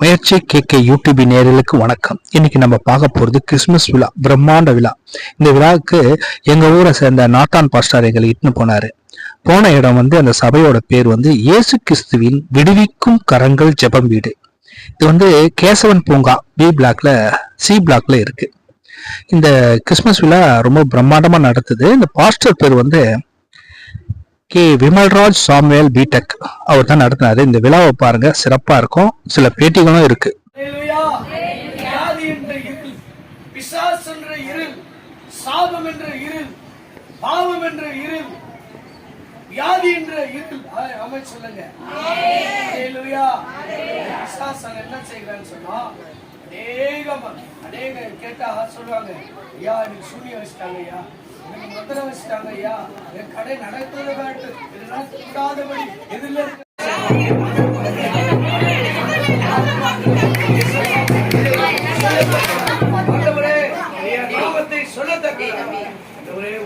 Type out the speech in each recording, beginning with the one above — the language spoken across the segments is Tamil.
முயற்சி கேட்க யூடியூப் நேயர்களுக்கு வணக்கம். இன்னைக்கு நம்ம பார்க்க போறது கிறிஸ்துமஸ் விழா, பிரம்மாண்ட விழா. இந்த விழாவுக்கு எங்க ஊரை சேர்ந்த நாத்தான் பாஸ்டர் எங்களை இட்டுன்னு போனாரு. போன இடம் அந்த சபையோட பேர் இயேசு கிறிஸ்துவின் விடுவிக்கும் கரங்கள் ஜெபம் வீடு. இது கேசவன் பூங்கா சி பிளாக்ல இருக்கு. இந்த கிறிஸ்துமஸ் விழா ரொம்ப பிரம்மாண்டமா நடத்துது. இந்த பாஸ்டர் பேர் கே விமல்ராஜ் சாமுவேல் பிடெக் அவர் தான் நடத்தினாரு. இந்த விழாவை பாருங்க, சிறப்பா இருக்கும். சில பேட்டிகளும் இருக்கு. வியாதி என்ற இருள் சொல்லுங்க. என்ன செய்யறான்னு சொன்னா அநேக கேட்டா சொல்லுவாங்க, ஐயா எனக்கு சூனியம் வச்சுட்டாங்க, ஐயா எனக்கு மந்திரம் வச்சுட்டாங்க, ஐயா என் கடை நடத்துவதை காட்டு இதெல்லாம் கூடாதபடி எதிரில் இருக்க நாமத்தை சொல்லத்தக்க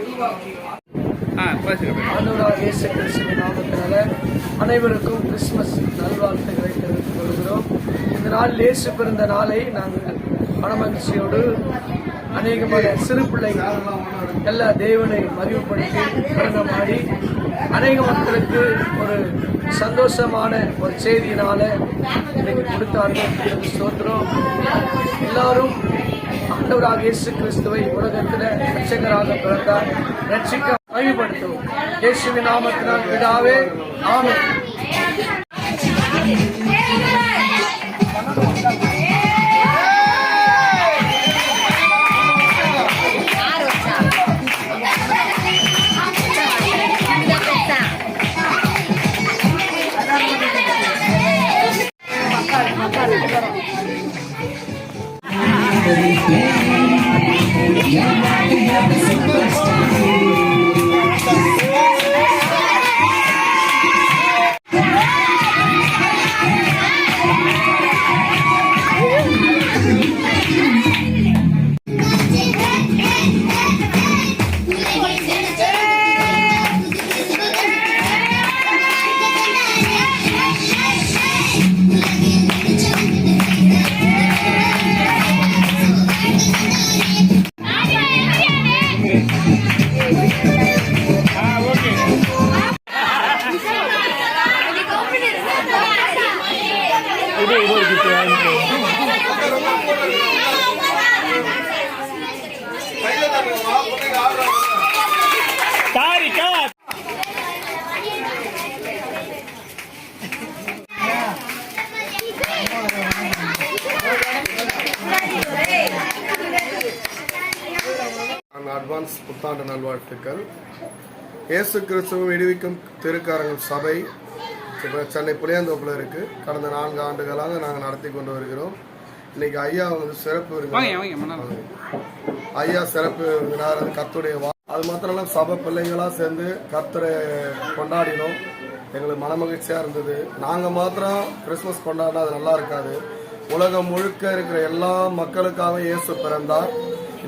உருவாக்கி நாமத்தினால அனைவருக்கும் கிறிஸ்துமஸ் நல்வாழ்த்துக்களை தெரிவித்துக் கொள்கிறோம். இந்த நாள் இயேசு பிறந்த நாளை நாங்கள் மனமகிழ்ச்சியோடு அநேகமான சிறு பிள்ளைகள் எல்லா தேவனை மகிழ்வுபடுத்தி பிறந்தமாடி அநேக மக்களுக்கு ஒரு சந்தோஷமான ஒரு செய்தியினால இன்னைக்கு கொடுத்தார்கள். ஸ்தோத்திரம். எல்லாரும் ஆண்டவராக இயேசு கிறிஸ்துவை உலகத்தில் ரட்சகராக பிறந்தார். ரட்சிக்க மகிமைப்படுத்துவோம். இயேசுவின் நாமத்தினால் பிதாவே, ஆமென். அட்வான்ஸ் புத்தாண்டு நல்வாழ்த்துக்கள். இயேசு கிறிஸ்துவ விடுவிக்கும் திருக்கரங்கள் சபை சென்னை புளியாந்தோப்பில் இருக்கு. கடந்த 4 ஆண்டுகளாக நாங்கள் நடத்தி கொண்டு வருகிறோம். இன்னைக்கு ஐயா சிறப்பு ஐயா சிறப்பு விருந்தினார். அது கர்த்தருடைய அது மாத்திரம் இல்ல, சபை பிள்ளைங்களா சேர்ந்து கர்த்தரை கொண்டாடினோம். எங்களுக்கு மனமகிழ்ச்சியா இருந்தது. நாங்க மாத்திரம் கிறிஸ்துமஸ் கொண்டாடினா அது நல்லா இருக்காது. உலகம் முழுக்க இருக்கிற எல்லா மக்களுக்காக இயேசு பிறந்தார்.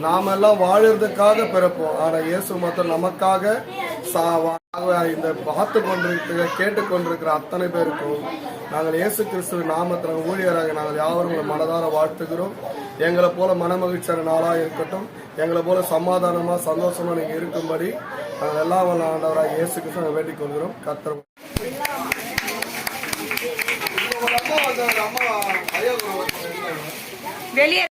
நாம எல்லாம் வாழறதுக்காக பிறப்போம். ஆனா இயேசு மாத்திரம் நமக்காக இந்த பார்த்து கொண்டிருக்கிற கேட்டுக்கொண்டிருக்கிற அத்தனை பேருக்கும் நாங்கள் இயேசு கிறிஸ்துவின் நாமத்தில் ஊழியராக நாங்கள் யாவரும் மனதார வாழ்த்துகிறோம். எங்களை போல மனமகிழ்ச்சியான நாளாக இருக்கட்டும். எங்களை போல சமாதானமா சந்தோஷமா நீங்க இருக்கும்படி நாங்கள் எல்லாம் ஆண்டவராக இயேசு கிறிஸ்துவை வேண்டிக் கொள்கிறோம். கர்த்தர் வெளியே